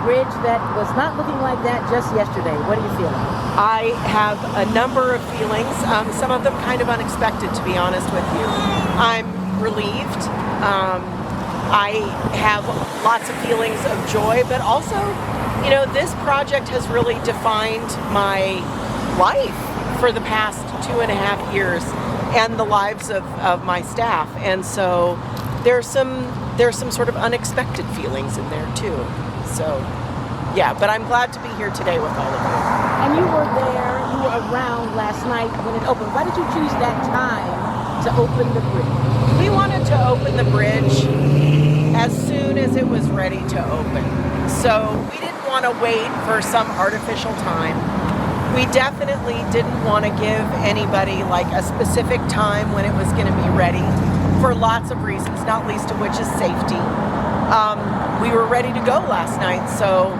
bridge that was not looking like that just yesterday. What are you feeling? I have a number of feelings, some of them kind of unexpected, to be honest with you. I'm relieved. I have lots of feelings of joy, but also, you know, this project has really defined my life for the past 2.5 years and the lives of my staff. And so there's some sort of unexpected feelings in there too. So yeah, but I'm glad to be here today with all of you. And you were around last night when it opened. Why did you choose that time to open the bridge? We wanted to open the bridge as soon as it was ready to open. So we didn't want to wait for some artificial time. We definitely didn't want to give anybody like a specific time when it was going to be ready for lots of reasons, not least of which is safety. We were ready to go last night, so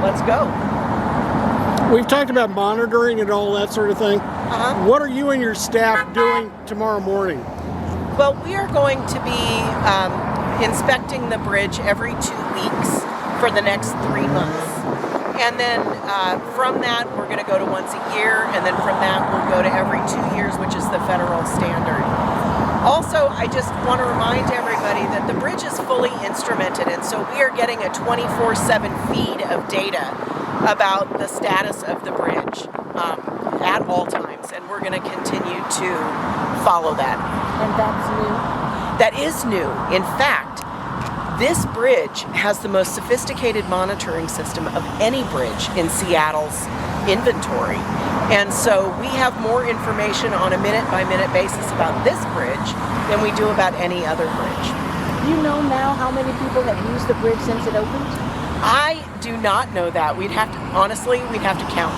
let's go. We've talked about monitoring and all that sort of thing. What are you and your staff doing tomorrow morning? Well, we are going to be inspecting the bridge every 2 weeks for the next 3 months. And then from that, we're going to go to once a year, and then from that, we'll go to every 2 years, which is the federal standard. Also, I just want to remind everybody that the bridge is fully instrumented, and so we are getting a 24/7 feed of data about the status of the bridge at all times, and we're going to continue to follow that. And that's new? That is new. In fact, this bridge has the most sophisticated monitoring system of any bridge in Seattle's inventory. And so we have more information on a minute-by-minute basis about this bridge than we do about any other bridge. Do you know now how many people have used the bridge since it opened? I do not know that. We'd have to count.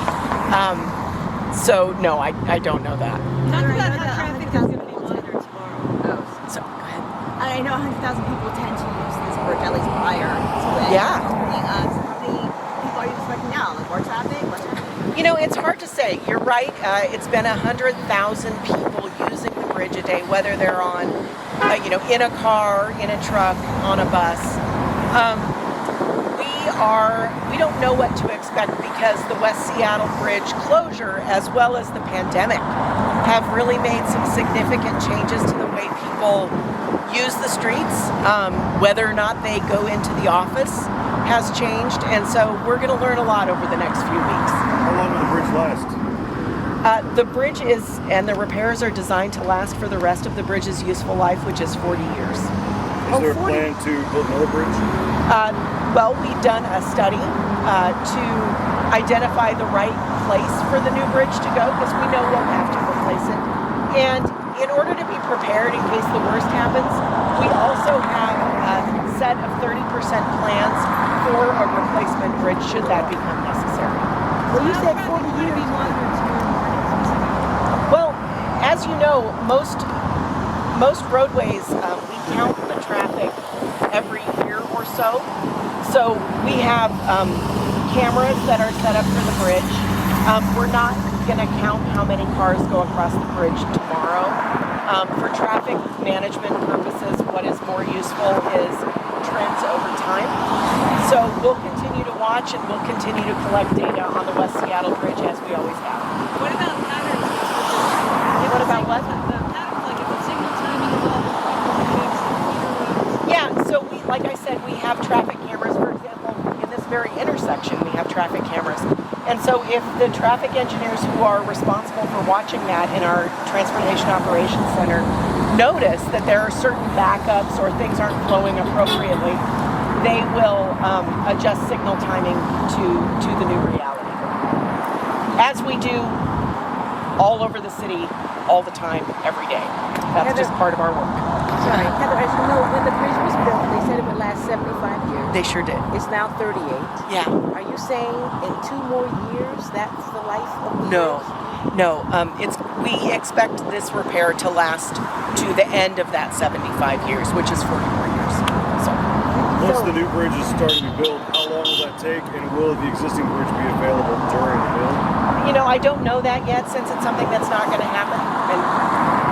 So no, I don't know that. Talk about how traffic is going to be monitored tomorrow. So go ahead. I know 100,000 people tend to use this bridge, at least prior to it. Yeah. So how many people are you expecting now? Like more traffic? Less traffic? You know, it's hard to say. You're right. It's been 100,000 people using the bridge a day, whether they're on, in a car, in a truck, on a bus. We don't know what to expect because the West Seattle Bridge closure, as well as the pandemic, have really made some significant changes to the way people use the streets. Whether or not they go into the office has changed, and so we're going to learn a lot over the next few weeks. How long will the bridge last? The bridge and the repairs are designed to last for the rest of the bridge's useful life, which is 40 years. Is there a plan to build another bridge? Well, we've done a study to identify the right place for the new bridge to go because we know we'll have to replace it. And in order to be prepared in case the worst happens, we also have a set of 30% plans for a replacement bridge should that become necessary. Well, you said 40 years. Well, as you know, most roadways, we count the traffic every year or so. So we have cameras that are set up for the bridge. We're not going to count how many cars go across the bridge tomorrow. For traffic management purposes, what is more useful is trends over time. So we'll continue to watch and we'll continue to collect data on the West Seattle Bridge as we always have. What about patterns? What about what? The patterns, like if the signal timing is off, Yeah, so like I said, we have traffic cameras. For example, in this very intersection, we have traffic cameras. And so if the traffic engineers who are responsible for watching that in our Transportation Operations Center notice that there are certain backups or things aren't flowing appropriately, they will adjust signal timing to the new reality. As we do all over the city, all the time, every day. That's just part of our work. Sorry, Heather, as you know, when the bridge was built, they said it would last 75 years. They sure did. It's now 38. Yeah. Are you saying in 2 more years that's the life of the bridge? No. We expect this repair to last to the end of that 75 years, which is 40 more years. So Once the new bridge is starting to be built, how long will that take, and will the existing bridge be available during the build? You know, I don't know that yet since it's something that's not going to happen, and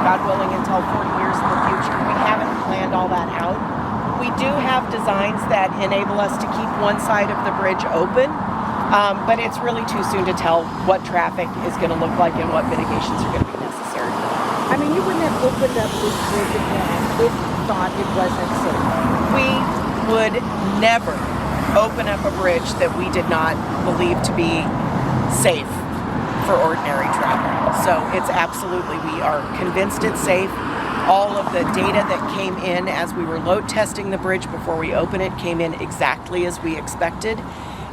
God willing, until 40 years in the future. We haven't planned all that out. we do have designs that enable us to keep one side of the bridge open, but it's really too soon to tell what traffic is going to look like and what mitigations are going to be necessary. I mean, you wouldn't have opened up this bridge again if you thought it wasn't safe. We would never open up a bridge that we did not believe to be safe for ordinary travel. So it's absolutely, we are convinced it's safe. All of the data that came in as we were load testing the bridge before we open it came in exactly as we expected.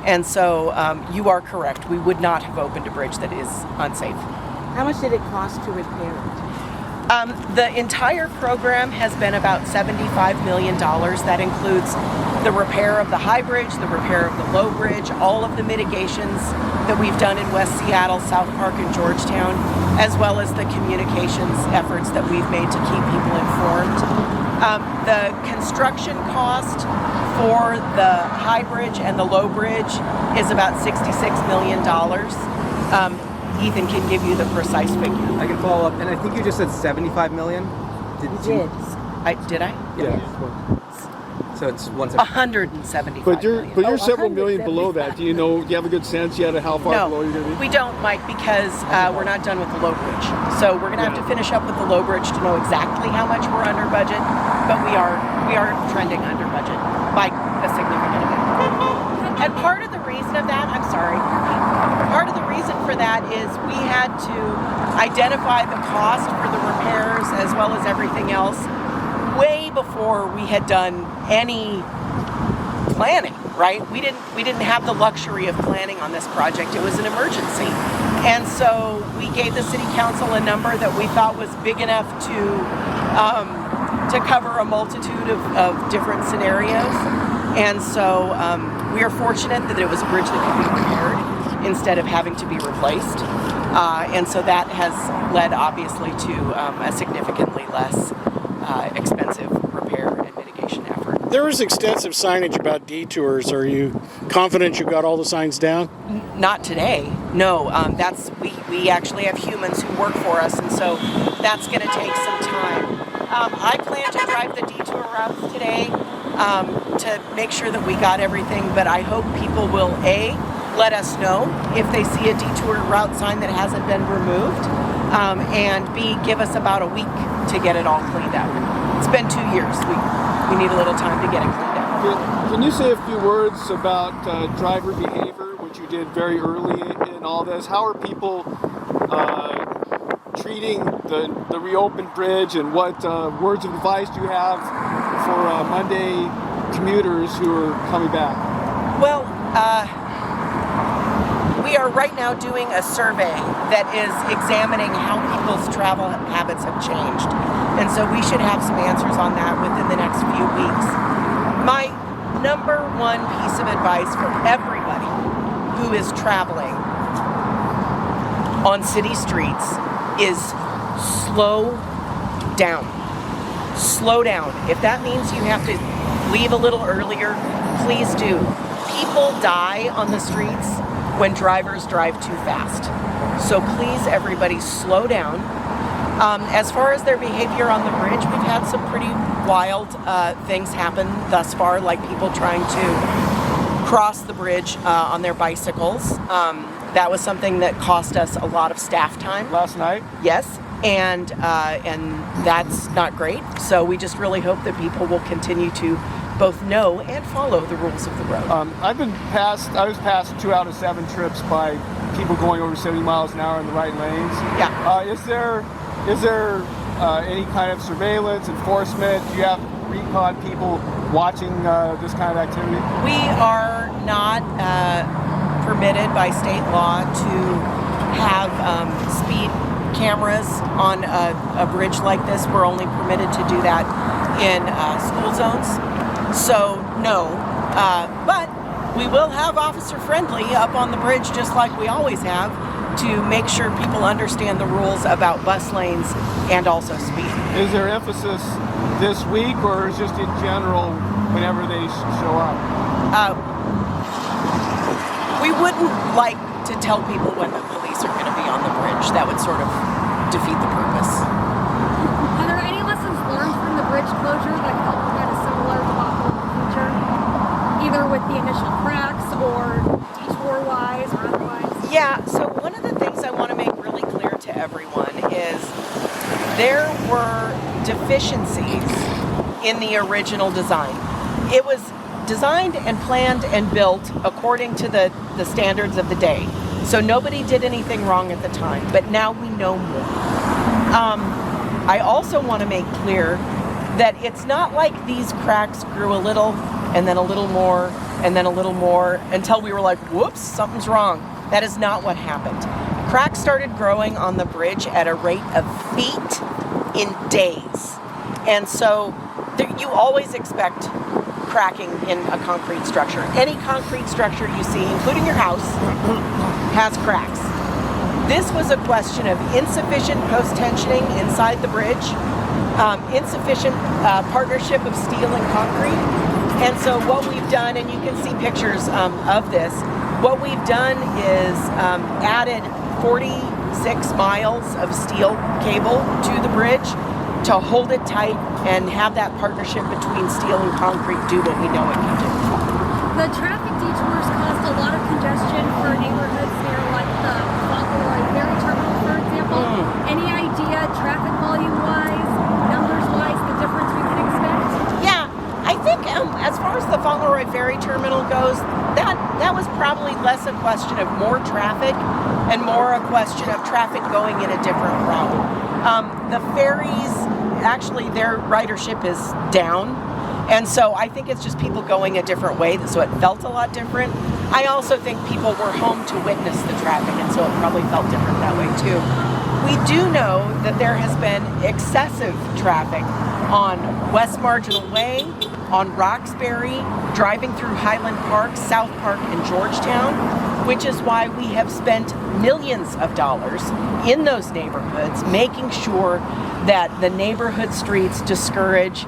And so you are correct. We would not have opened a bridge that is unsafe. How much did it cost to repair it? The entire program has been about $75 million. That includes the repair of the high bridge, the repair of the low bridge, all of the mitigations that we've done in West Seattle, South Park, and Georgetown, as well as the communications efforts that we've made to keep people informed. The construction cost for the high bridge and the low bridge is about $66 million. Ethan can give you the precise figure. I can follow up, and I think you just said 75 million. Did. Did I? Yeah. So it's 175. But you're million. several million below that. Do you have a good sense yet of how far below you're going to be? We don't, Mike, because we're not done with the low bridge. So we're going to have to finish up with the low bridge to know exactly how much we're under budget. But we are trending under budget by a significant amount. And part of the reason of that, part of the reason for that is we had to identify the cost for the repairs as well as everything else way before we had done any planning, right? We didn't have the luxury of planning on this project. It was an emergency. And so we gave the city council a number that we thought was big enough to cover a multitude of different scenarios. And so we are fortunate that it was a bridge that could be repaired instead of having to be replaced. And so that has led obviously to a significantly less expensive repair and mitigation effort. There is extensive signage about detours. Are you confident you got all the signs down? Not today. No, we actually have humans who work for us, and so that's going to take some time. I plan to drive the detour routes today to make sure that we got everything, but I hope people will let us know if they see a detour route sign that hasn't been removed, and B, give us about a week to get it all cleaned up. It's been 2 years. We need a little time to get it cleaned up. Can you say a few words about driver behavior, which you did very early in all this? How are people treating the reopened bridge, and what words of advice do you have for Monday commuters who are coming back? Well, we are right now doing a survey that is examining how people's travel habits have changed. And so we should have some answers on that within the next few weeks. My number one piece of advice for everybody who is traveling on city streets is slow down. Slow down. If that means you have to leave a little earlier, please do. People die on the streets when drivers drive too fast. So please, everybody, slow down. As far as their behavior on the bridge, we've had some pretty wild things happen thus far, like people trying to cross the bridge on their bicycles. That was something that cost us a lot of staff time. Last night? Yes, and that's not great. So we just really hope that people will continue to both know and follow the rules of the road. I was passed 2 out of 7 trips by people going over 70 miles an hour in the right lanes. Yeah. Is there any kind of surveillance, enforcement? Do you have recon people watching this kind of activity? We are not permitted by state law to have speed cameras on a bridge like this. We're only permitted to do that in school zones. So no, but we will have officer friendly up on the bridge just like we always have to make sure people understand the rules about bus lanes and also speed. Is there emphasis this week, or is just in general whenever they show up? We wouldn't like to tell people when the police are going to be on the bridge. That would sort of defeat the purpose. Are there any lessons learned from the bridge closure that help prevent a similar debacle either with the initial cracks or detour-wise or otherwise? Yeah, so one of the things I want to make really clear to everyone is there were deficiencies in the original design. It was designed and planned and built according to the standards of the day. So nobody did anything wrong at the time, but now we know more. I also want to make clear that it's not like these cracks grew a little and then a little more and then a little more until we were like, whoops, something's wrong. That is not what happened. Cracks started growing on the bridge at a rate of feet in days. And so you always expect cracking in a concrete structure. Any concrete structure you see, including your house, has cracks. This was a question of insufficient post-tensioning inside the bridge, insufficient partnership of steel and concrete. And so what we've done, and you can see pictures of this, what we've done is added 46 miles of steel cable to the bridge to hold it tight and have that partnership between steel and concrete do what we know it can do. The traffic detours caused a lot of congestion for neighborhoods near like the Fauntleroy Ferry Terminal, for example. Any idea, traffic volume-wise, numbers-wise, the difference we can expect? Yeah, I think as far as the Fauntleroy Ferry Terminal goes, that was probably less a question of more traffic and more a question of traffic going in a different route. The ferries, actually their ridership is down, and so I think it's just people going a different way, so it felt a lot different. I also think people were home to witness the traffic, and so it probably felt different that way too. We do know that there has been excessive traffic on West Marginal Way, on Roxbury, driving through Highland Park, South Park, and Georgetown, which is why we have spent millions of dollars in those neighborhoods, making sure that the neighborhood streets discourage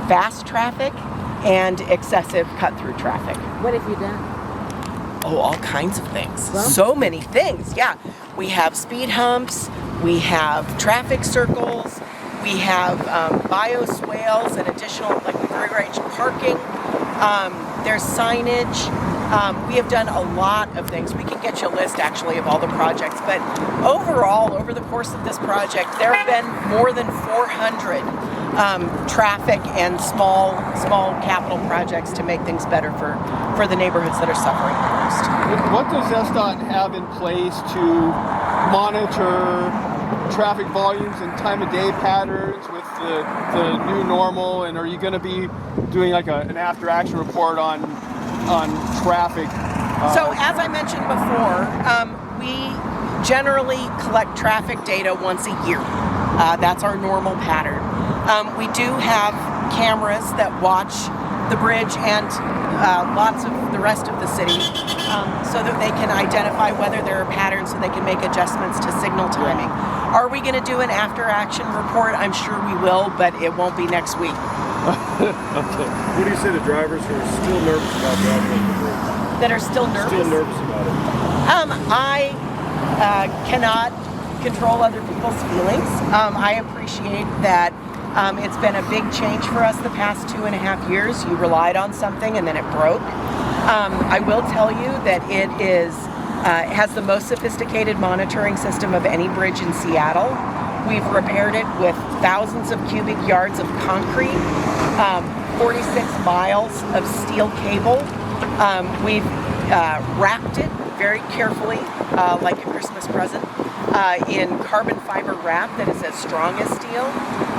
fast traffic and excessive cut-through traffic. What have you done? Oh, all kinds of things. Well, so many things, yeah. We have speed humps, we have traffic circles, we have bioswales and additional like free-range parking. There's signage. We have done a lot of things. We can get you a list actually of all the projects, but overall, over the course of this project, there have been more than 400 traffic and small capital projects to make things better for the neighborhoods that are suffering the most. What does SDOT have in place to monitor traffic volumes and time of day patterns with the new normal? And are you going to be doing like an after action report on traffic? So as I mentioned before, we generally collect traffic data once a year. That's our normal pattern. We do have cameras that watch the bridge and lots of the rest of the city so that they can identify whether there are patterns so they can make adjustments to signal timing. Are we going to do an after-action report? I'm sure we will, but it won't be next week. Okay. What do you say to drivers who are still nervous about driving over the bridge? That are still nervous? Still nervous about it. I cannot control other people's feelings. I appreciate that it's been a big change for us the past 2.5 years. You relied on something and then it broke. I will tell you that it has the most sophisticated monitoring system of any bridge in Seattle. We've repaired it with thousands of cubic yards of concrete, 46 miles of steel cable. We've wrapped it very carefully, like a Christmas present, in carbon fiber wrap that is as strong as steel.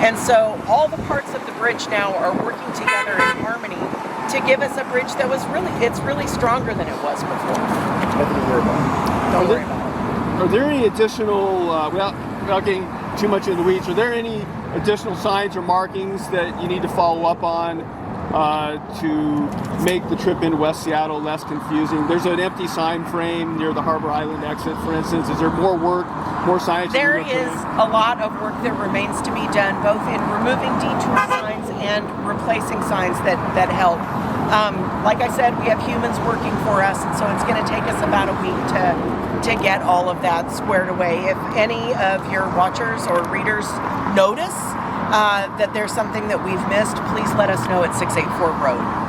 And so all the parts of the bridge now are working together in harmony to give us a bridge that it's really stronger than it was before. Nothing to worry about. Don't worry about it. Are there any additional, without getting too much into the weeds, are there any additional signs or markings that you need to follow up on to make the trip into West Seattle less confusing? There's an empty sign frame near the Harbor Island exit, for instance. Is there more work, more signage? There is a lot of work that remains to be done, both in removing detour signs and replacing signs that help. Like I said, we have humans working for us, and so it's going to take us about a week to get all of that squared away. If any of your watchers or readers notice that there's something that we've missed, please let us know at 684 Road.